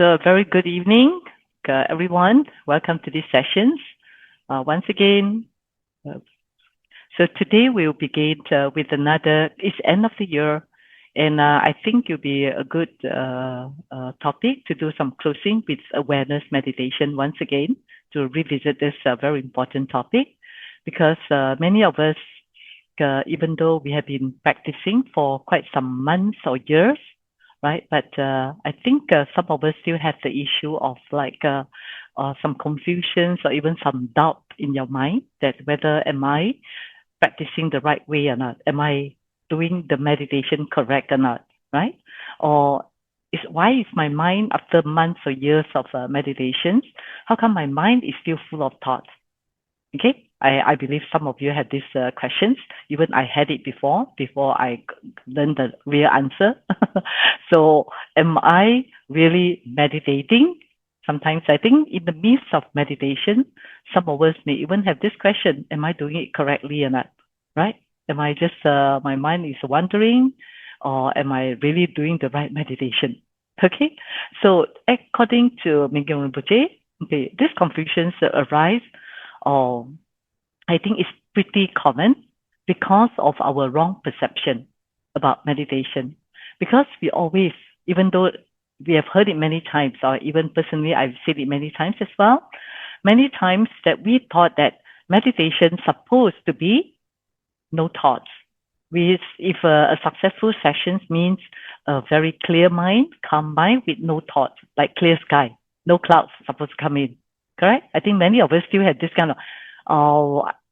So, a very good evening, everyone. Welcome to these sessions. Once again, so today we'll begin with another, it's end of the year, and I think it'll be a good topic to do some closing with awareness meditation once again, to revisit this very important topic, because many of us, even though we have been practicing for quite some months or years, right? But I think some of us still have the issue of some confusions or even some doubt in your mind that whether am I practicing the right way or not? Am I doing the meditation correct or not? Right? Or why is my mind, after months or years of meditations, how come my mind is still full of thoughts? Okay, I believe some of you had these questions. Even I had it before I learned the real answer. So am I really meditating? Sometimes I think in the midst of meditation, some of us may even have this question, am I doing it correctly or not? Right? Am I just, my mind is wandering, or am I really doing the right meditation? Okay, so according to Mingyur Rinpoche, okay, these confusions arise, or I think it's pretty common because of our wrong perception about meditation. Because we always, even though we have heard it many times, or even personally I've said it many times as well, many times that we thought that meditation supposed to be no thoughts. If a successful session means a very clear mind, calm mind with no thoughts, like clear sky, no clouds supposed to come in. Correct? I think many of us still have this kind of,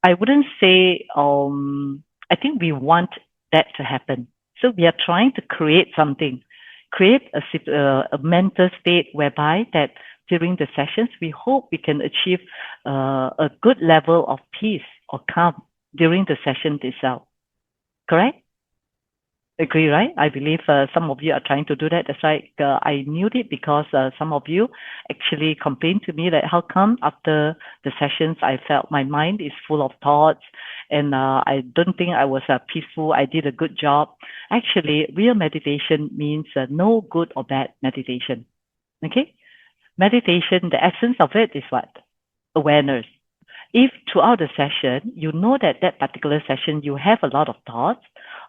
I wouldn't say, I think we want that to happen. So we are trying to create something, create a mental state whereby that during the sessions, we hope we can achieve a good level of peace or calm during the session itself. Correct? Agree, right? I believe some of you are trying to do that. That's why I knew it, because some of you actually complained to me that how come after the sessions I felt my mind is full of thoughts, and I don't think I was peaceful. I did a good job. Actually, real meditation means no good or bad meditation. Okay? Meditation, the essence of it is what? Awareness. If throughout the session, you know that particular session, you have a lot of thoughts,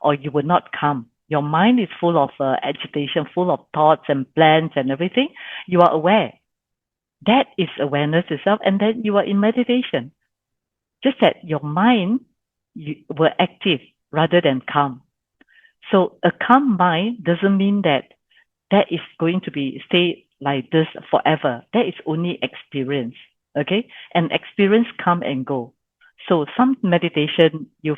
or you will not come, your mind is full of agitation, full of thoughts and plans and everything, you are aware. That is awareness itself, and then you are in meditation. Just that your mind were active rather than calm. So a calm mind doesn't mean that is going to stay like this forever. That is only experience. Okay, and experience come and go. So some meditation you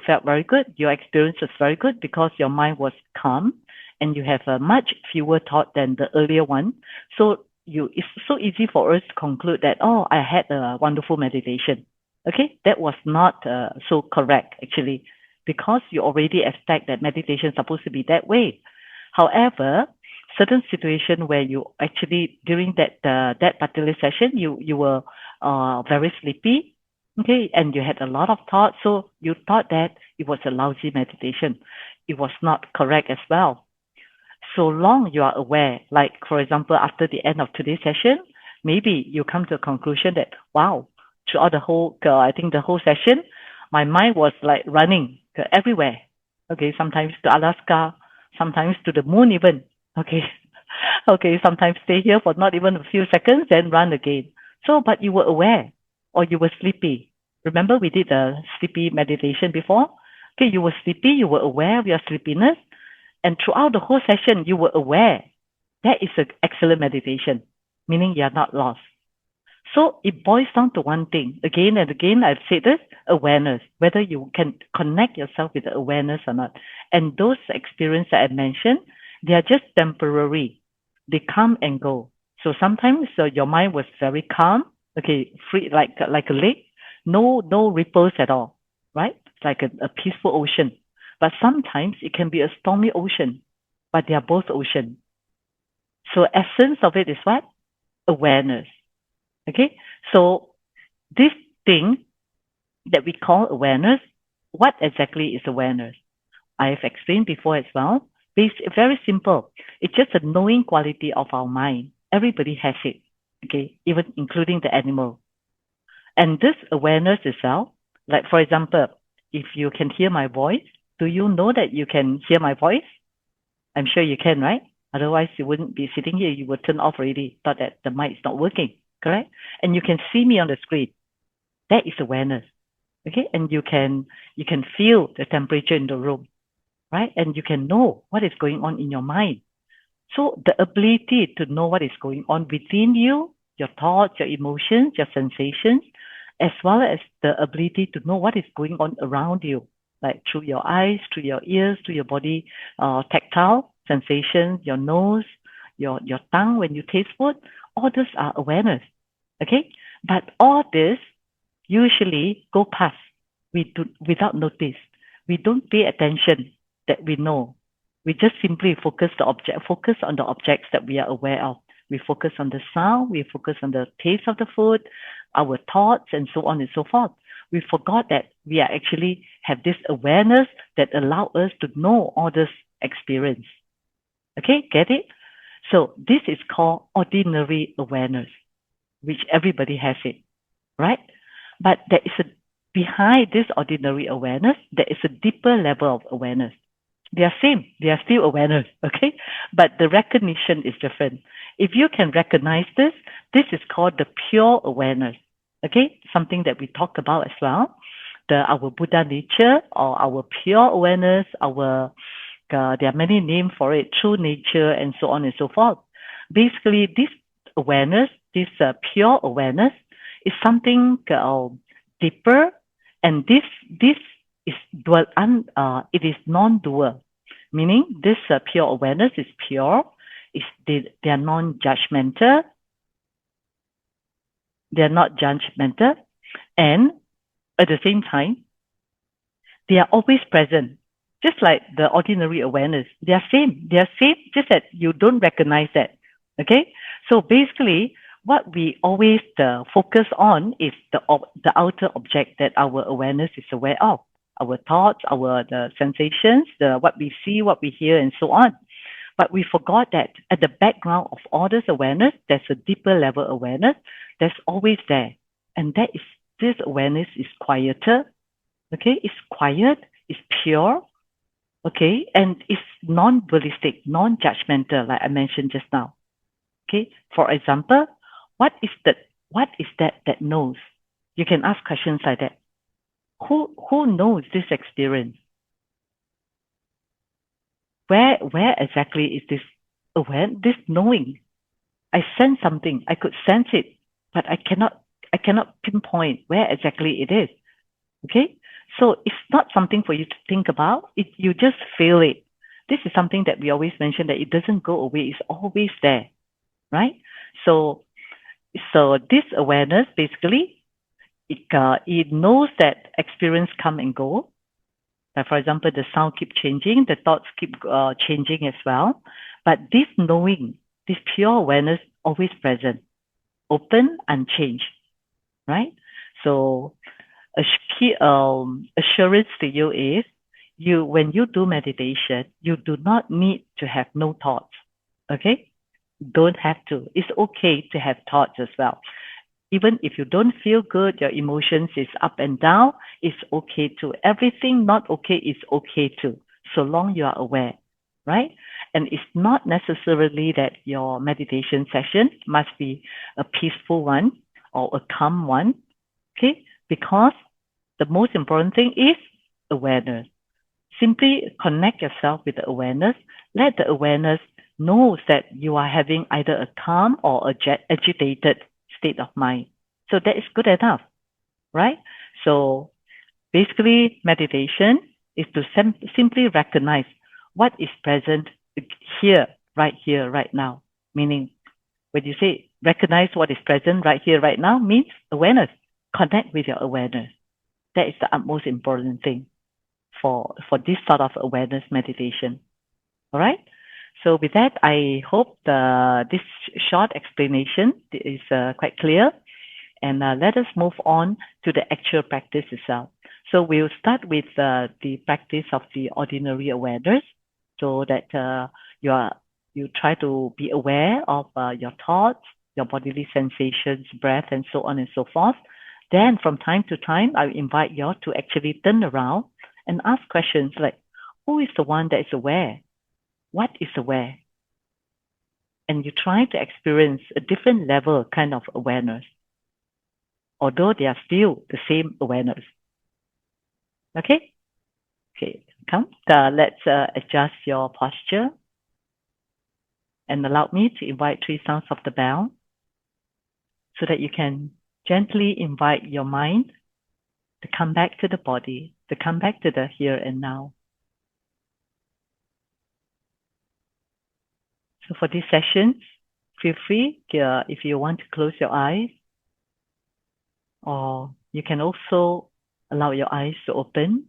felt very good, your experience was very good because your mind was calm and you have a much fewer thought than the earlier one. So it's so easy for us to conclude that, oh, I had a wonderful meditation. Okay, that was not so correct actually, because you already expect that meditation is supposed to be that way. However, certain situation where you actually during that particular session you were very sleepy, okay, and you had a lot of thoughts, so you thought that it was a lousy meditation. It was not correct as well. So long you are aware, like for example, after the end of today's session, maybe you come to a conclusion that, wow, throughout the whole, I think the whole session, my mind was like running everywhere. Okay, sometimes to Alaska, sometimes to the moon even. Okay. Okay, sometimes stay here for not even a few seconds, then run again. So, but you were aware, or you were sleepy. Remember we did a sleepy meditation before? Okay, you were sleepy, you were aware of your sleepiness, and throughout the whole session, you were aware. That is an excellent meditation, meaning you are not lost. So it boils down to one thing. Again and again, I've said this, awareness, whether you can connect yourself with the awareness or not. And those experiences that I mentioned, they are just temporary. They come and go. So sometimes your mind was very calm, okay, free, like a lake, no ripples at all, right? Like a peaceful ocean. But sometimes it can be a stormy ocean, but they are both ocean. So essence of it is what? Awareness. Okay, so this thing that we call awareness, what exactly is awareness? I have explained before as well. It's very simple. It's just a knowing quality of our mind. Everybody has it, okay, even including the animal. And this awareness itself, like for example, if you can hear my voice, do you know that you can hear my voice? I'm sure you can, right? Otherwise, you wouldn't be sitting here. You would turn off already, thought that the mic is not working, correct? And you can see me on the screen. That is awareness, okay? And you can feel the temperature in the room, right? And you can know what is going on in your mind. So the ability to know what is going on within you, your thoughts, your emotions, your sensations, as well as the ability to know what is going on around you, like through your eyes, through your ears, through your body, tactile sensations, your nose, your tongue when you taste food, all those are awareness, okay? But all this usually go past without notice. We don't pay attention that we know. We just simply focus on the objects that we are aware of. We focus on the sound, we focus on the taste of the food, our thoughts, and so on and so forth. We forgot that we are actually have this awareness that allow us to know all this experience. Okay, get it? So this is called ordinary awareness, which everybody has it, right? But there is behind this ordinary awareness, there is a deeper level of awareness. They are same. They are still awareness, okay? But the recognition is different. If you can recognize this is called the pure awareness, okay? Something that we talk about as well. Our Buddha nature or our pure awareness, there are many names for it, true nature, and so on and so forth. Basically, this awareness, this pure awareness, is something deeper, and this is dual. It is non-dual, meaning this pure awareness is pure. They are non-judgmental. They are not judgmental, and at the same time, they are always present. Just like the ordinary awareness, they are same. They are same, just that you don't recognize that. Okay, so basically, what we always focus on is the outer object that our awareness is aware of. Our thoughts, the sensations, what we see, what we hear, and so on. But we forgot that at the background of all this awareness, there's a deeper level awareness that's always there. And that is, this awareness is quieter, okay? It's quiet, it's pure, okay? And it's non-dualistic, non-judgmental, like I mentioned just now, okay? For example, what is that knows? You can ask questions like that. Who knows this experience? Where exactly is this this knowing? I sense something. I could sense it, but I cannot pinpoint where exactly it is. Okay? So it's not something for you to think about. You just feel it. This is something that we always mention, that it doesn't go away. It's always there, right? So this awareness, basically, it knows that experience come and go. Like for example, the sound keep changing, the thoughts keep changing as well. But this knowing, this pure awareness, always present, open, unchanged, right? So a key assurance to you is, when you do meditation, you do not need to have no thoughts, okay? Don't have to. It's okay to have thoughts as well. Even if you don't feel good, your emotions is up and down, it's okay too. Everything not okay is okay too, so long you are aware, right? And it's not necessarily that your meditation session must be a peaceful one or a calm one, okay? Because the most important thing is awareness. Simply connect yourself with the awareness. Let the awareness know that you are having either a calm or a agitated state of mind. So that is good enough, right? So basically, meditation is to simply recognize what is present here, right now. Meaning, when you say recognize what is present right here, right now, means awareness. Connect with your awareness. That is the utmost important thing for this sort of awareness meditation. All right? So with that, I hope this short explanation is quite clear. And let us move on to the actual practice itself. So we'll start with the practice of the ordinary awareness, so that you are you try to be aware of your thoughts, your bodily sensations, breath, and so on and so forth. Then from time to time, I invite you all to actually turn around and ask questions like, who is the one that is aware? What is aware? And you try to experience a different level kind of awareness, although they are still the same awareness. Okay? Okay, come. Let's adjust your posture and allow me to invite 3 sounds of the bell so that you can gently invite your mind to come back to the body, to come back to the here and now. So for these sessions, feel free if you want to close your eyes, or you can also allow your eyes to open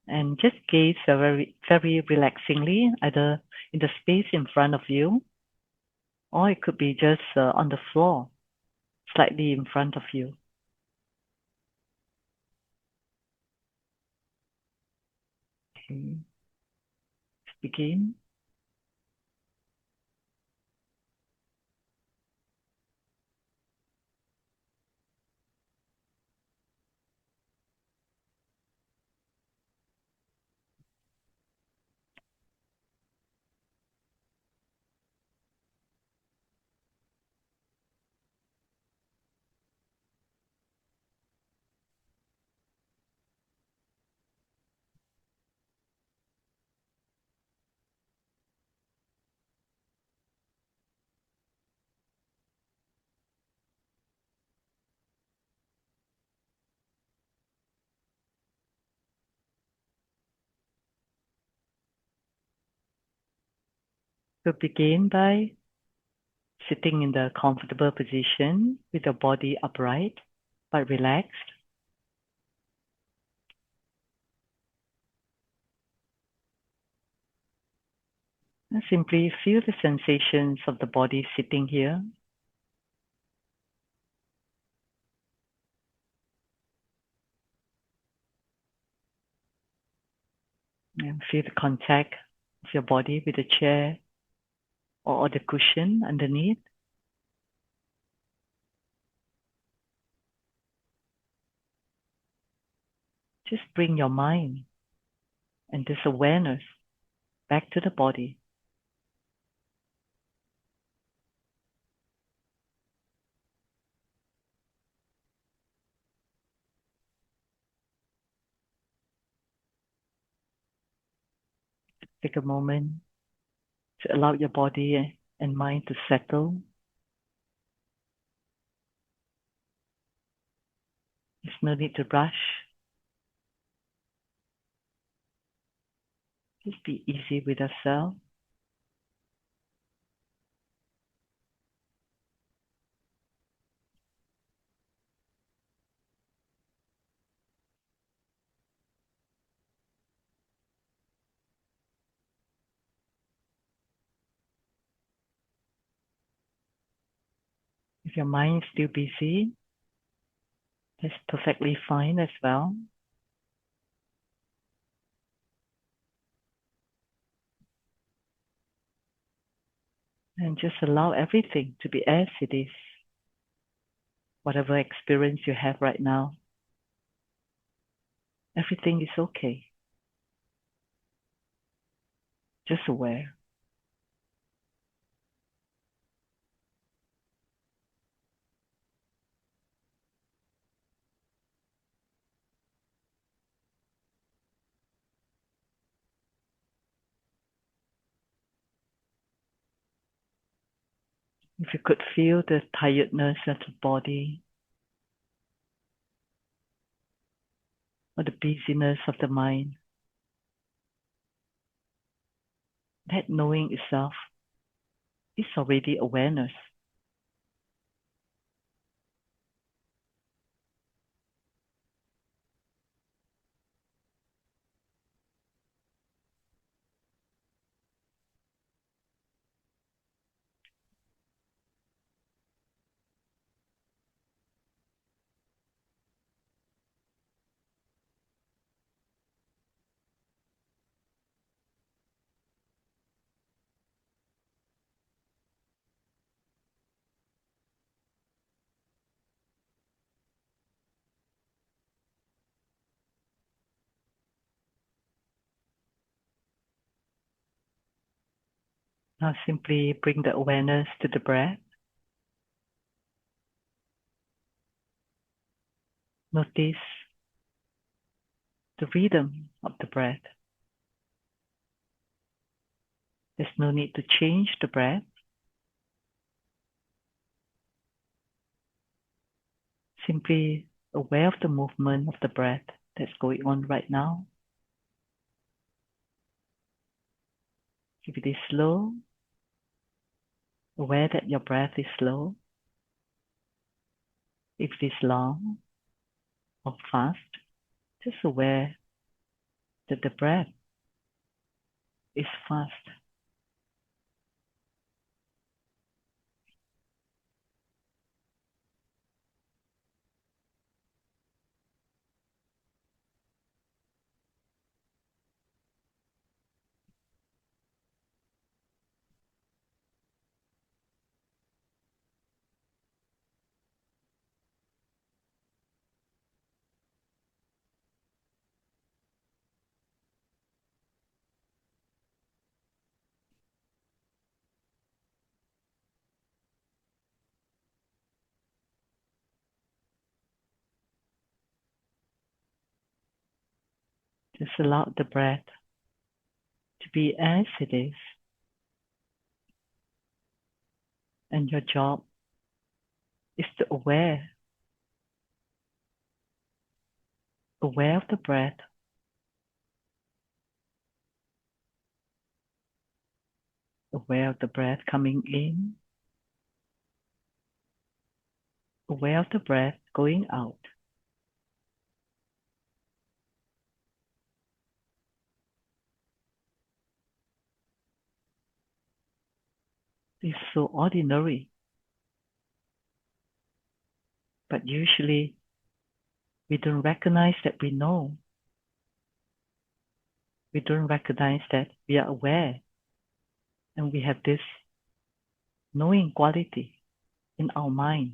and just gaze very, very relaxingly, either in the space in front of you, or it could be just on the floor, slightly in front of you. Okay, let's begin. So begin by sitting in the comfortable position with your body upright but relaxed. And simply feel the sensations of the body sitting here. And feel the contact of your body with the chair or the cushion underneath. Just bring your mind and this awareness back to the body. Take a moment to allow your body and mind to settle. There's no need to rush. Just be easy with yourself. If your mind is still busy, that's perfectly fine as well. And just allow everything to be as it is. Whatever experience you have right now, everything is okay. Just aware. If you could feel the tiredness of the body or the busyness of the mind, that knowing itself is already awareness. Now simply bring the awareness to the breath. Notice the rhythm of the breath. There's no need to change the breath. Simply aware of the movement of the breath that's going on right now. If it is slow, aware that your breath is slow. If it is long or fast, just aware that the breath is fast. Just allow the breath to be as it is. And your job is to aware of the breath, aware of the breath coming in, aware of the breath going out. It's so ordinary, but usually we don't recognize that we know. We don't recognize that we are aware, and we have this knowing quality in our mind.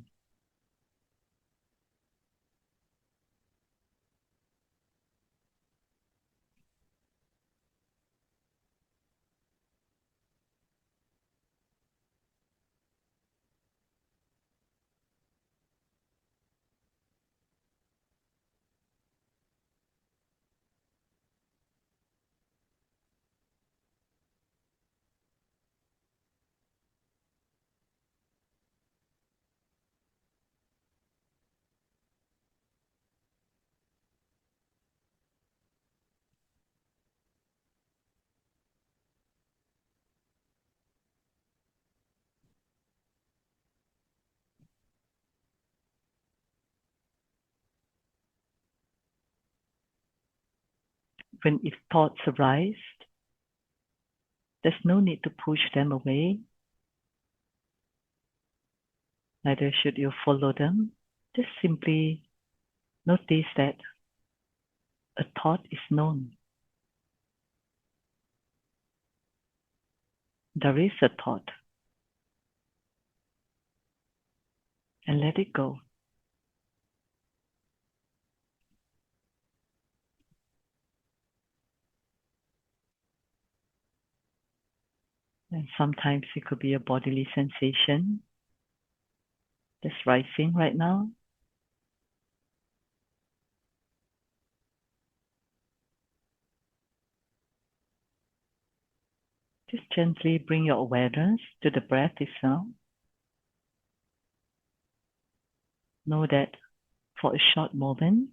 When if thoughts arise, there's no need to push them away. Neither should you follow them. Just simply notice that a thought is known. There is a thought. And let it go. And sometimes it could be a bodily sensation that's rising right now. Just gently bring your awareness to the breath itself. Know that for a short moment,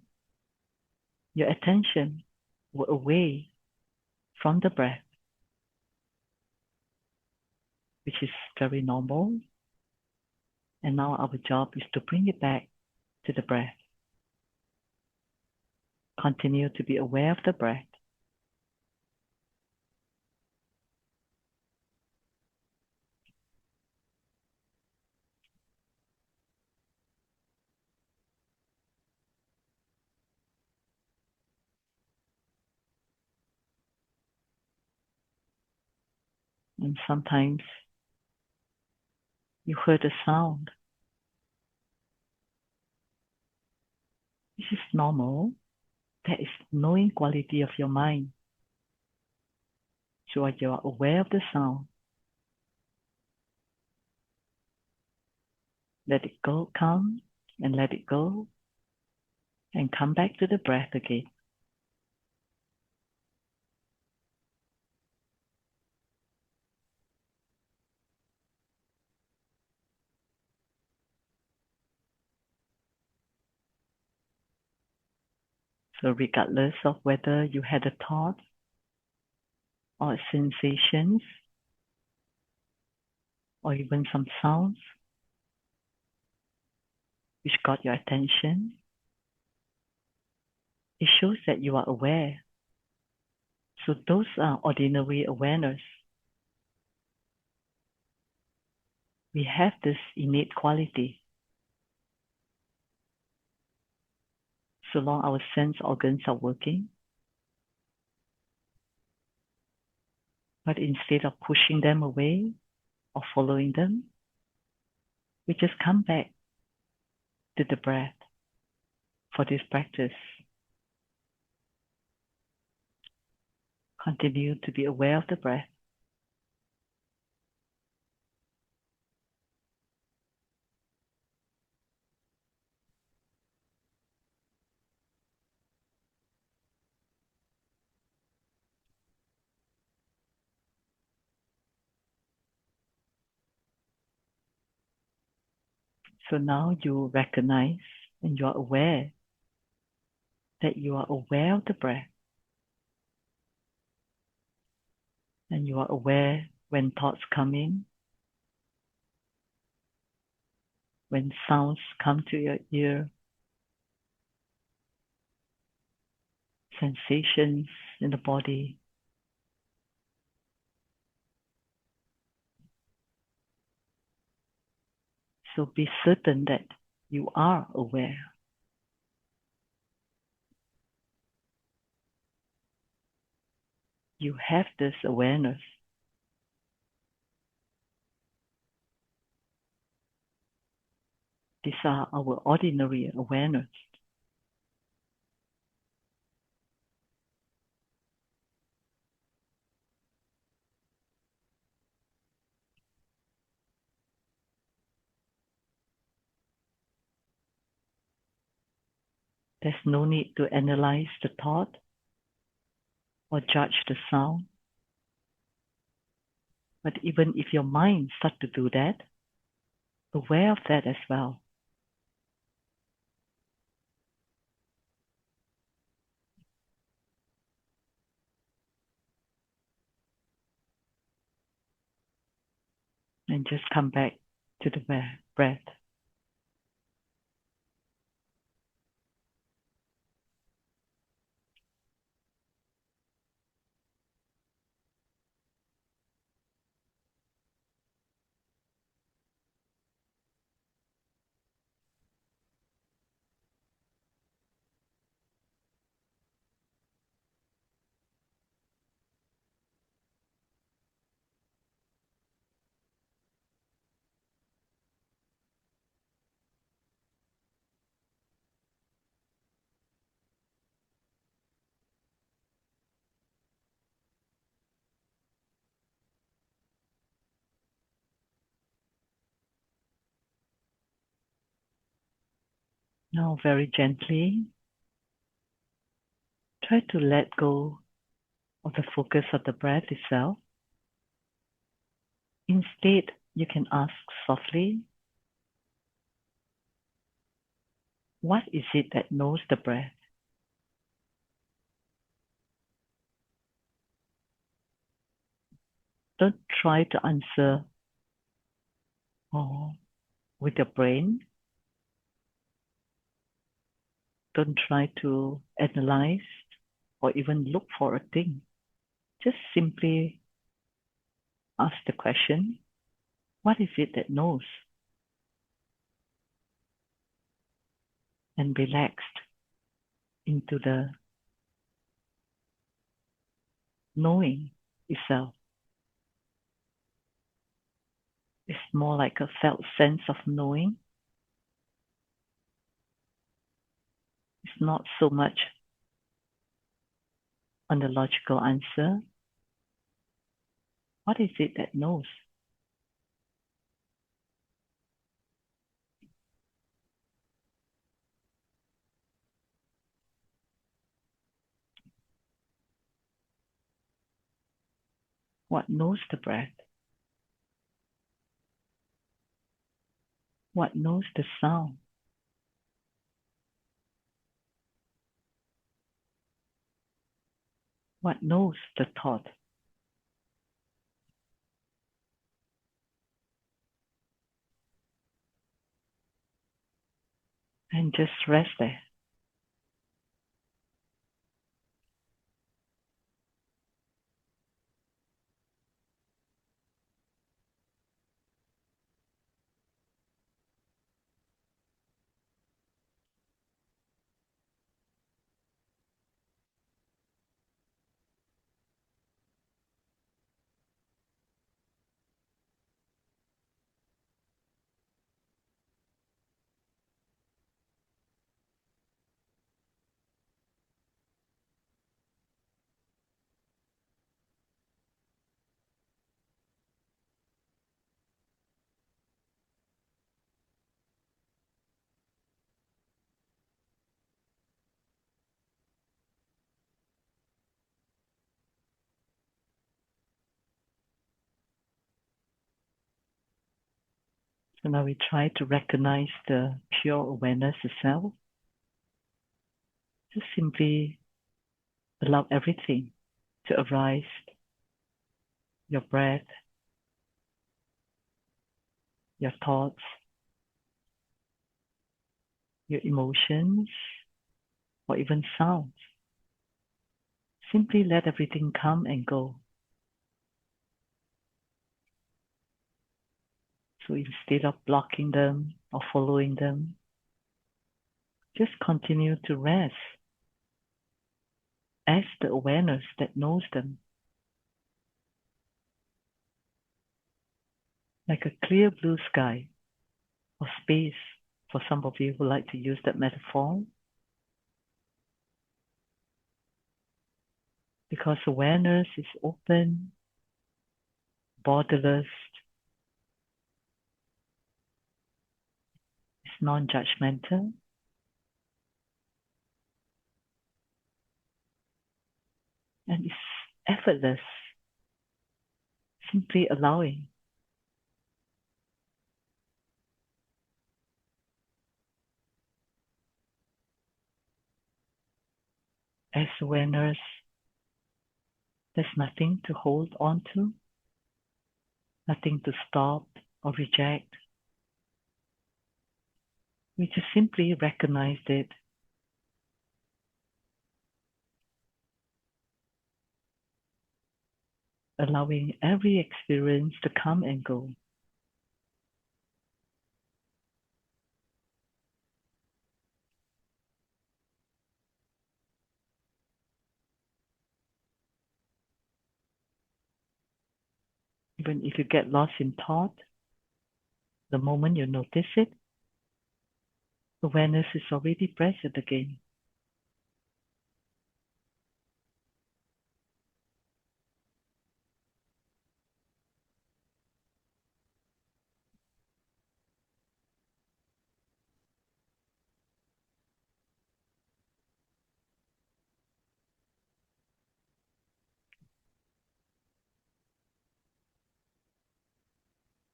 your attention will away from the breath, which is very normal. And now our job is to bring it back to the breath. Continue to be aware of the breath. And sometimes you heard a sound. This is normal. That is knowing quality of your mind. So you are aware of the sound. Let it go, come and let it go, and come back to the breath again. So regardless of whether you had a thought or sensations or even some sounds which got your attention, it shows that you are aware. So those are ordinary awareness. We have this innate quality. So long our sense organs are working. But instead of pushing them away or following them, we just come back to the breath for this practice. Continue to be aware of the breath. So now you recognize and you are aware that you are aware of the breath. And you are aware when thoughts come in, when sounds come to your ear, sensations in the body. So be certain that you are aware. You have this awareness. These are our ordinary awareness. There's no need to analyze the thought or judge the sound. But even if your mind starts to do that, aware of that as well. And just come back to the breath. Now very gently, try to let go of the focus of the breath itself. Instead, you can ask softly, what is it that knows the breath? Don't try to answer with your brain. Don't try to analyze or even look for a thing. Just simply ask the question, what is it that knows? And relaxed into the knowing itself. It's more like a felt sense of knowing. It's not so much on the logical answer. What is it that knows? What knows the breath? What knows the sound? What knows the thought? And just rest there. So now we try to recognize the pure awareness itself. Just simply allow everything to arise. Your breath, your thoughts, your emotions, or even sounds. Simply let everything come and go. So instead of blocking them or following them, just continue to rest as the awareness that knows them. Like a clear blue sky or space, for some of you who like to use that metaphor. Because awareness is open, borderless, it's non-judgmental, and it's effortless, simply allowing. As awareness, there's nothing to hold on to, nothing to stop or reject. We just simply recognize it, allowing every experience to come and go. Even if you get lost in thought, the moment you notice it, awareness is already present again.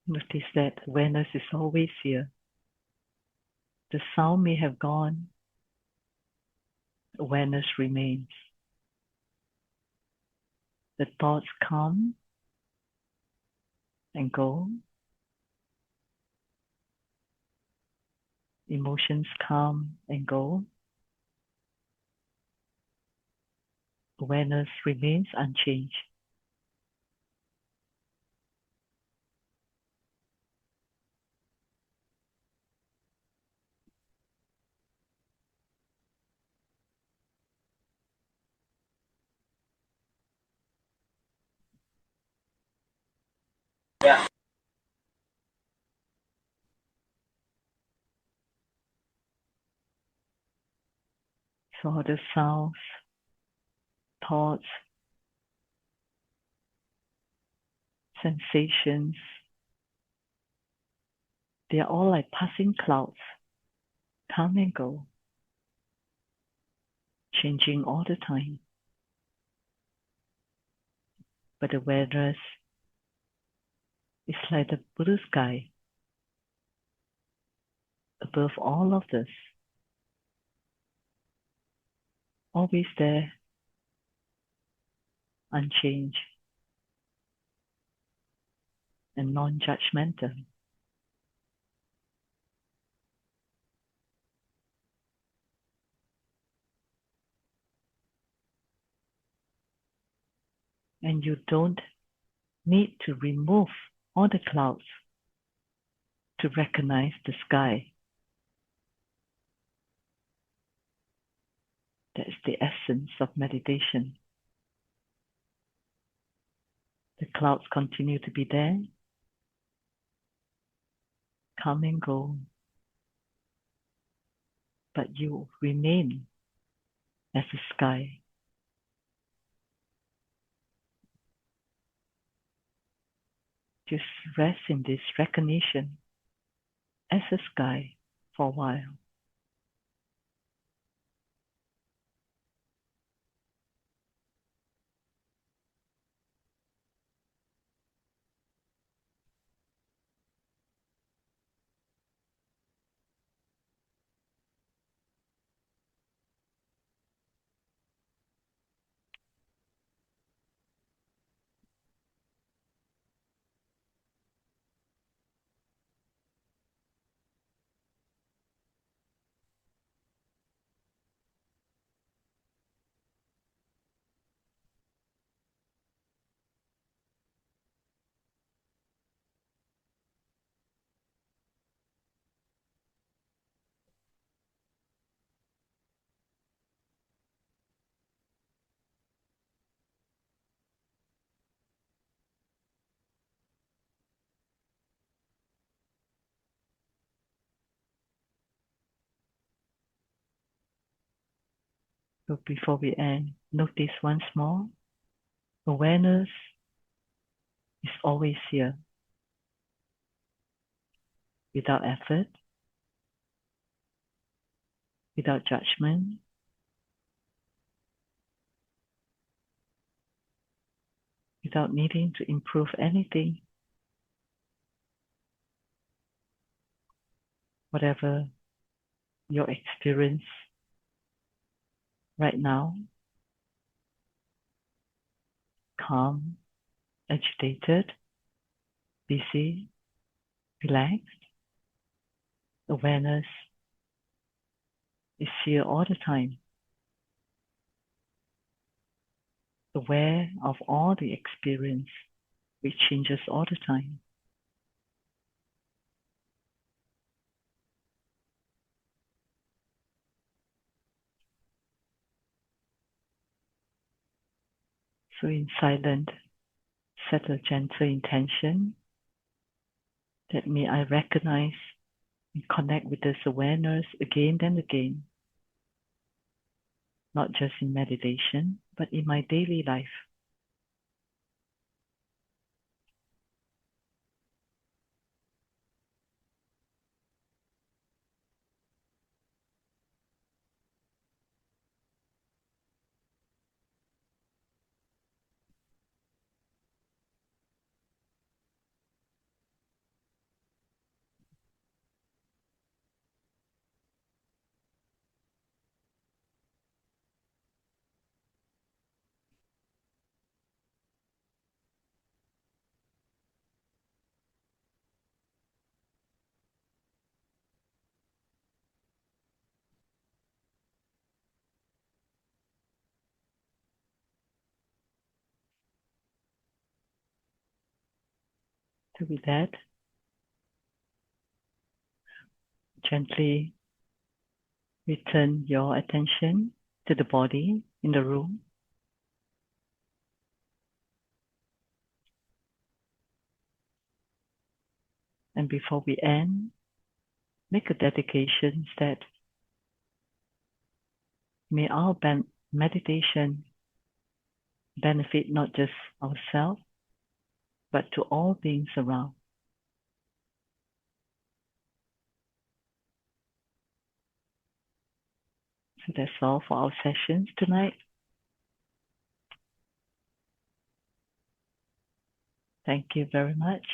Notice that awareness is always here. The sound may have gone, awareness remains. The thoughts come and go, emotions come and go. Awareness remains unchanged. Yeah. So all the sounds, thoughts, sensations, they are all like passing clouds, come and go, changing all the time. but awareness is like the blue sky above all of this, always there, unchanged and non-judgmental. And you don't need to remove all the clouds to recognize the sky. That's the essence of meditation. The clouds continue to be there, come and go, but you remain as the sky. Just rest in this recognition as a sky for a while. So before we end, notice once more, awareness is always here, without effort, without judgment, without needing to improve anything. Whatever your experience right now, calm, agitated, busy, relaxed, awareness is here all the time, aware of all the experience, which changes all the time. So in silent, set a gentle intention that may I recognize and connect with this awareness again and again, not just in meditation, but in my daily life. So with that, gently return your attention to the body in the room. And before we end, make a dedication that may our meditation benefit not just ourselves, but to all beings around. So that's all for our sessions tonight. Thank you very much.